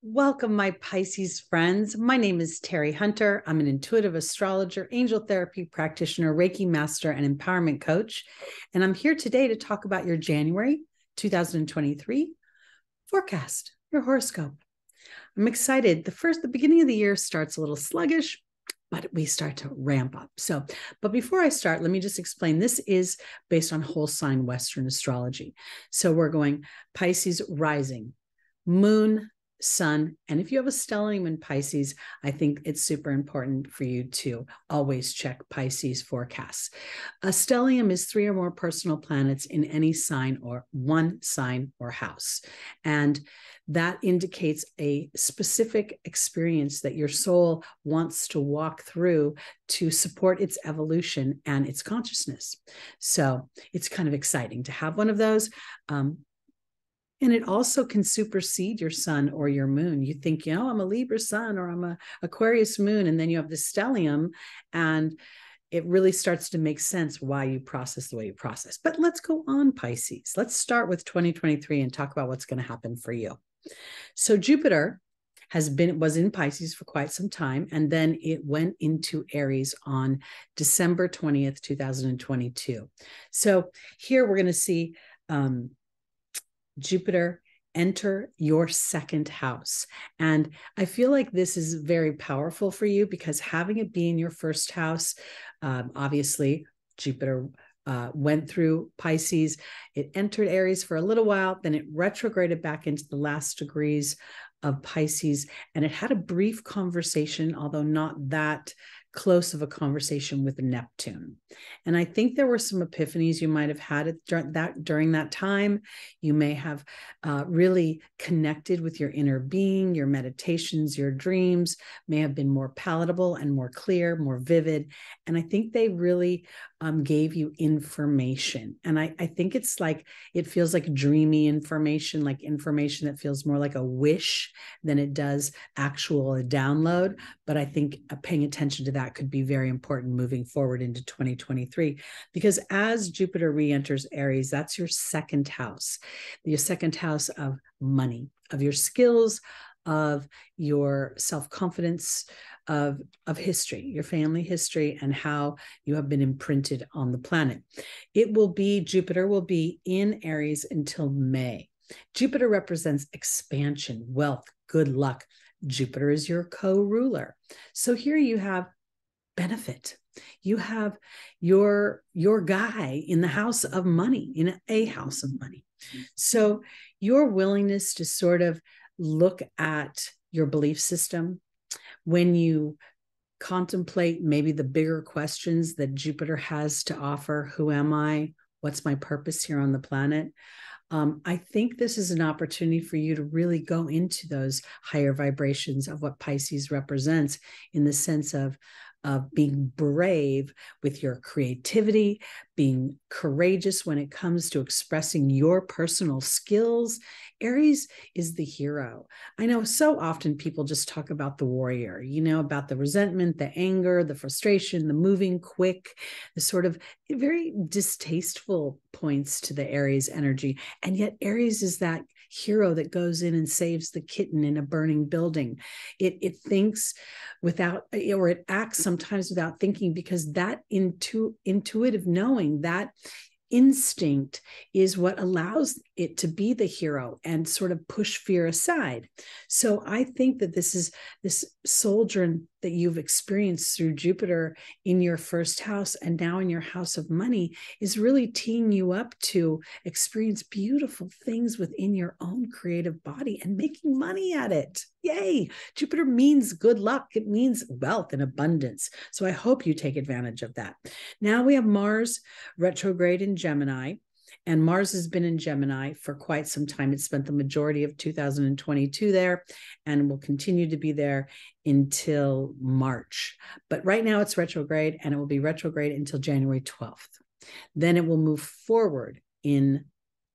Welcome, my Pisces friends. My name is Teri Hunter. I'm an intuitive astrologer, angel therapy practitioner, Reiki master, and empowerment coach. And I'm here today to talk about your January 2023 forecast, your horoscope. I'm excited. The beginning of the year starts a little sluggish, but we start to ramp up. But before I start, let me just explain. This is based on whole sign Western astrology. So we're going Pisces rising, moon, sun, and if you have a stellium in Pisces, I think it's super important for you to always check Pisces forecasts. A stellium is 3 or more personal planets in any sign or one sign or house, and that indicates a specific experience that your soul wants to walk through to support its evolution and its consciousness. So it's kind of exciting to have one of those. And it also can supersede your sun or your moon. You think, I'm a Libra sun or I'm a Aquarius moon, and then you have the stellium, and it really starts to make sense why you process the way you process. But let's go on, Pisces. Let's start with 2023 and talk about what's going to happen for you. So Jupiter was in Pisces for quite some time, and then it went into Aries on December 20th, 2022. So here we're going to see Jupiter enter your second house. And I feel like this is very powerful for you because having it be in your first house, obviously Jupiter went through Pisces. It entered Aries for a little while, then it retrograded back into the last degrees of Pisces, and it had a brief conversation, although not that close of a conversation, with Neptune. And I think there were some epiphanies you might have had during that time. You may have really connected with your inner being. Your meditations, your dreams may have been more palatable and more clear, more vivid. And I think they really gave you information. And I think it feels like dreamy information, like information that feels more like a wish than it does a download. But I think paying attention to that could be very important moving forward into 2023, because as Jupiter re-enters Aries, that's your second house of money, of your skills, of your self-confidence, of history, your family history, and how you have been imprinted on the planet. Jupiter will be in Aries until May. Jupiter represents expansion, wealth, good luck. Jupiter is your co-ruler. So here you have benefit. You have your guy in the house of money, in a house of money. So your willingness to sort of look at your belief system when you contemplate maybe the bigger questions that Jupiter has to offer. Who am I? What's my purpose here on the planet? I think this is an opportunity for you to really go into those higher vibrations of what Pisces represents, in the sense of being brave with your creativity, being courageous when it comes to expressing your personal skills. Aries is the hero. I know so often people just talk about the warrior, about the resentment, the anger, the frustration, the moving quick, the sort of very distasteful points to the Aries energy. And yet Aries is that hero that goes in and saves the kitten in a burning building. It thinks without, or it acts sometimes without thinking, because that intuitive knowing, that instinct, is what allows it to be the hero and sort of push fear aside. So I think that this sojourn that you've experienced through Jupiter in your first house and now in your house of money is really teeing you up to experience beautiful things within your own creative body and making money at it. Yay! Jupiter means good luck. It means wealth and abundance. So I hope you take advantage of that. Now we have Mars retrograde in Gemini. And Mars has been in Gemini for quite some time. It spent the majority of 2022 there and will continue to be there until March. But right now it's retrograde, and it will be retrograde until January 12th. Then it will move forward in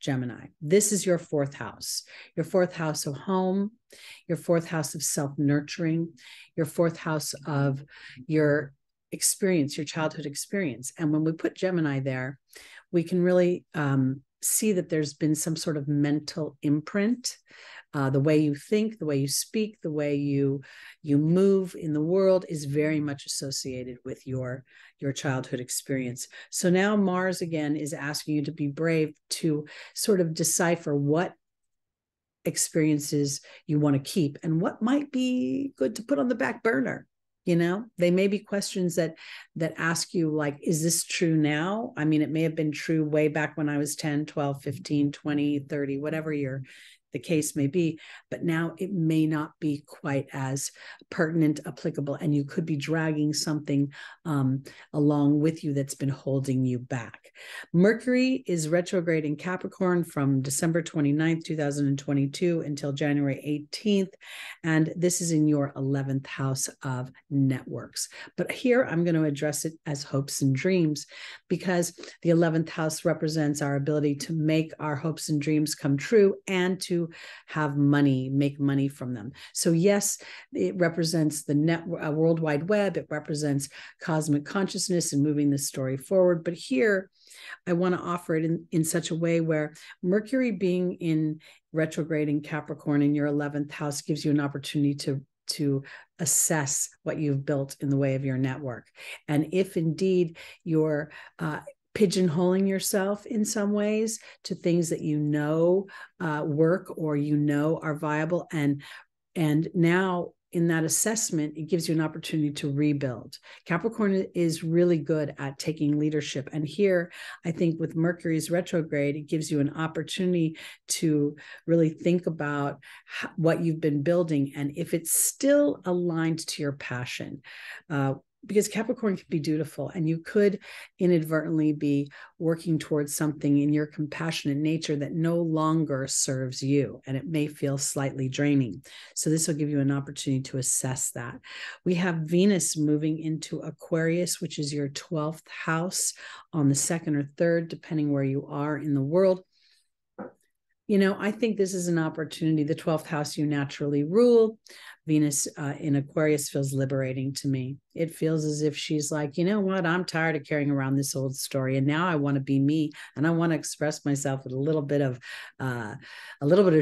Gemini. This is your fourth house of home, your fourth house of self-nurturing, your fourth house of your experience, your childhood experience. And when we put Gemini there, we can really see that there's been some sort of mental imprint The way you think, the way you speak, the way you move in the world is very much associated with your childhood experience. So now Mars again is asking you to be brave, to sort of decipher what experiences you want to keep and what might be good to put on the back burner. They may be questions that ask you, like, is this true now? I mean, it may have been true way back when I was 10, 12, 15, 20, 30, whatever the case may be, but now it may not be quite as pertinent, applicable, and you could be dragging something along with you that's been holding you back. Mercury is retrograde in Capricorn from December 29th, 2022 until January 18th, and this is in your 11th house of networks. But here I'm going to address it as hopes and dreams, because the 11th house represents our ability to make our hopes and dreams come true and to have money, make money from them. So yes, it represents the World Wide Web. It represents cosmic consciousness and moving the story forward. But here, I want to offer it in such a way where Mercury being in retrograde in Capricorn in your 11th house gives you an opportunity to assess what you've built in the way of your network. And if indeed you're pigeonholing yourself in some ways to things that work or are viable, and now in that assessment, it gives you an opportunity to rebuild. Capricorn is really good at taking leadership. And here, I think with Mercury's retrograde, it gives you an opportunity to really think about what you've been building and if it's still aligned to your passion. Because Capricorn can be dutiful, and you could inadvertently be working towards something in your compassionate nature that no longer serves you, and it may feel slightly draining. So this will give you an opportunity to assess that. We have Venus moving into Aquarius, which is your 12th house on the 2nd or 3rd, depending where you are in the world. I think this is an opportunity. The 12th house you naturally rule. Venus in Aquarius feels liberating to me. It feels as if she's like, you know what? I'm tired of carrying around this old story, and now I want to be me, and I want to express myself with a little bit of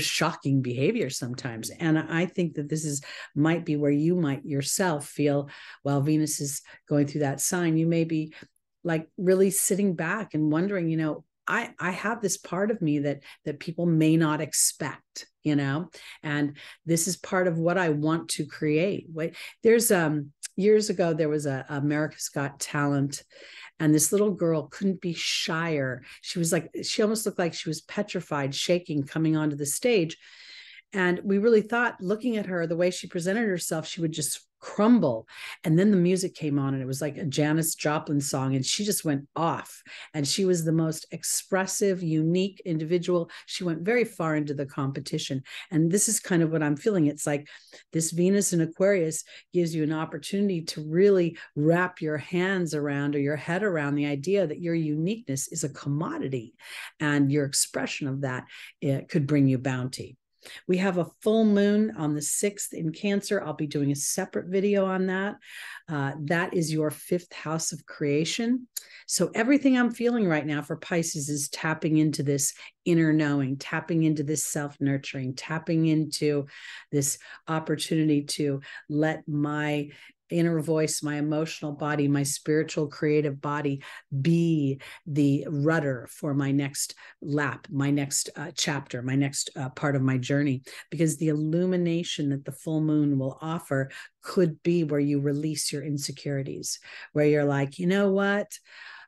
shocking behavior sometimes. And I think that this might be where you might yourself feel, while Venus is going through that sign, you may be like really sitting back and wondering, I have this part of me that people may not expect, and this is part of what I want to create. There's years ago, there was a America's Got Talent, and this little girl couldn't be shyer. She almost looked like she was petrified, shaking, coming onto the stage. And we really thought, looking at her, the way she presented herself, she would just crumble. And then the music came on, and it was like a Janis Joplin song, and she just went off. And she was the most expressive, unique individual. She went very far into the competition. And this is kind of what I'm feeling. It's like this Venus in Aquarius gives you an opportunity to really wrap your hands around, or your head around, the idea that your uniqueness is a commodity, and your expression of that could bring you bounty. We have a full moon on the 6th in Cancer. I'll be doing a separate video on that. That is your 5th house of creation. So everything I'm feeling right now for Pisces is tapping into this inner knowing, tapping into this self-nurturing, tapping into this opportunity to let my inner voice, my emotional body, my spiritual creative body be the rudder for my next lap, my next chapter, my next part of my journey. Because the illumination that the full moon will offer could be where you release your insecurities, where you're like, you know what?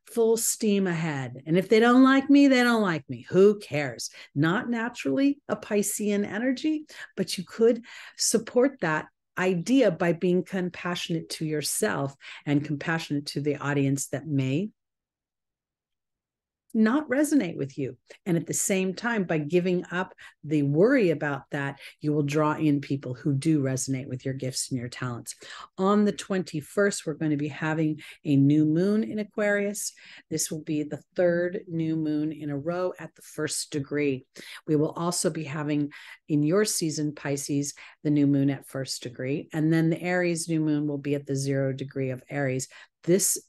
Full steam ahead. And if they don't like me, they don't like me. Who cares? Not naturally a Piscean energy, but you could support that idea by being compassionate to yourself and compassionate to the audience that may not resonate with you. And at the same time, by giving up the worry about that, you will draw in people who do resonate with your gifts and your talents. On the 21st, we're going to be having a new moon in Aquarius. This will be the 3rd new moon in a row at the 1st degree. We will also be having, in your season, Pisces, the new moon at 1st degree. And then the Aries new moon will be at the 0 degree of Aries. This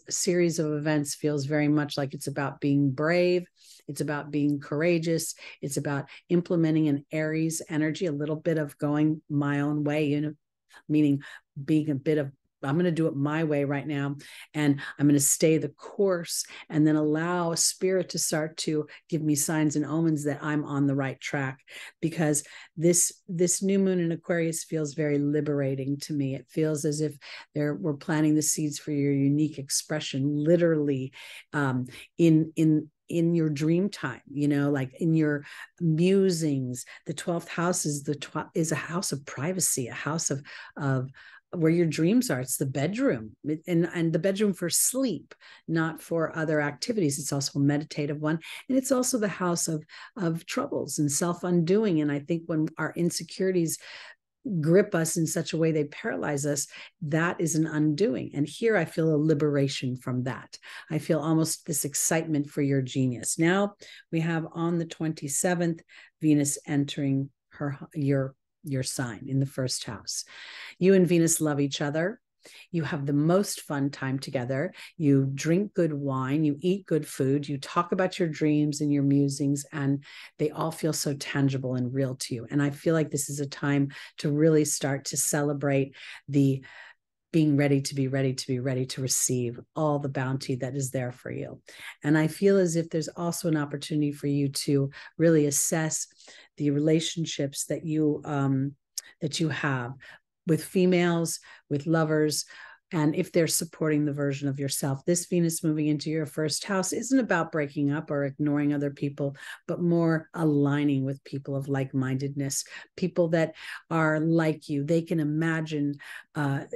series of events feels very much like it's about being brave. It's about being courageous. It's about implementing an Aries energy, a little bit of going my own way, meaning being a bit of, I'm going to do it my way right now, and I'm going to stay the course, and then allow spirit to start to give me signs and omens that I'm on the right track. Because this new moon in Aquarius feels very liberating to me. It feels as if we're planting the seeds for your unique expression, literally, in your dream time, like in your musings. The 12th house is a house of privacy, a house of where your dreams are. It's the bedroom, and the bedroom for sleep, not for other activities. It's also a meditative one, and it's also the house of troubles and self-undoing. And I think when our insecurities grip us in such a way they paralyze us, that is an undoing. And here I feel a liberation from that. I feel almost this excitement for your genius. Now we have on the 27th, Venus entering your sign in the first house. You and Venus love each other. You have the most fun time together. You drink good wine, you eat good food, you talk about your dreams and your musings, and they all feel so tangible and real to you. And I feel like this is a time to really start to celebrate the being ready to be ready to receive all the bounty that is there for you. And I feel as if there's also an opportunity for you to really assess the relationships that you have with females, with lovers, and if they're supporting the version of yourself. This Venus moving into your first house isn't about breaking up or ignoring other people, but more aligning with people of like-mindedness, people that are like you. They can imagine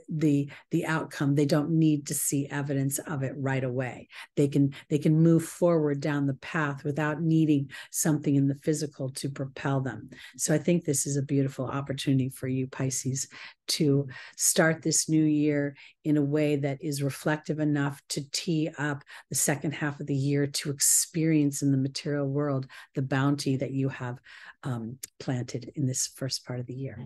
the outcome. They don't need to see evidence of it right away. They can move forward down the path without needing something in the physical to propel them. So I think this is a beautiful opportunity for you, Pisces, to start this new year in a way that is reflective enough to tee up the second half of the year to experience in the material world the bounty that you have planted in this first part of the year.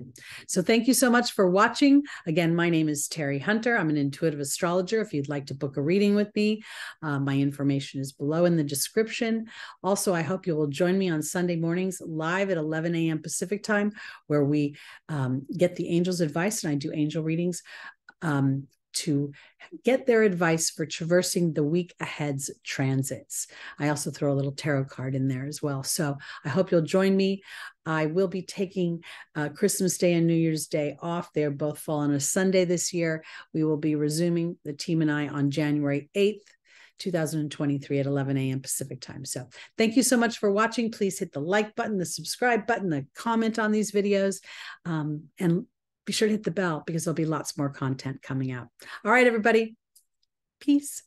So thank you so much for watching. Again, my name is Teri Hunter. I'm an intuitive astrologer. If you'd like to book a reading with me, my information is below in the description. Also, I hope you will join me on Sunday mornings live at 11 a.m. Pacific time, where we get the angels' advice, and I do angel readings to get their advice for traversing the week ahead's transits. I also throw a little tarot card in there as well. So I hope you'll join me. I will be taking Christmas Day and New Year's Day off. They're both fall on a Sunday this year. We will be resuming, the team and I, on January 8th, 2023 at 11 a.m. Pacific time. So thank you so much for watching. Please hit the like button, the subscribe button, the comment on these videos, and be sure to hit the bell, because there'll be lots more content coming out. All right, everybody. Peace.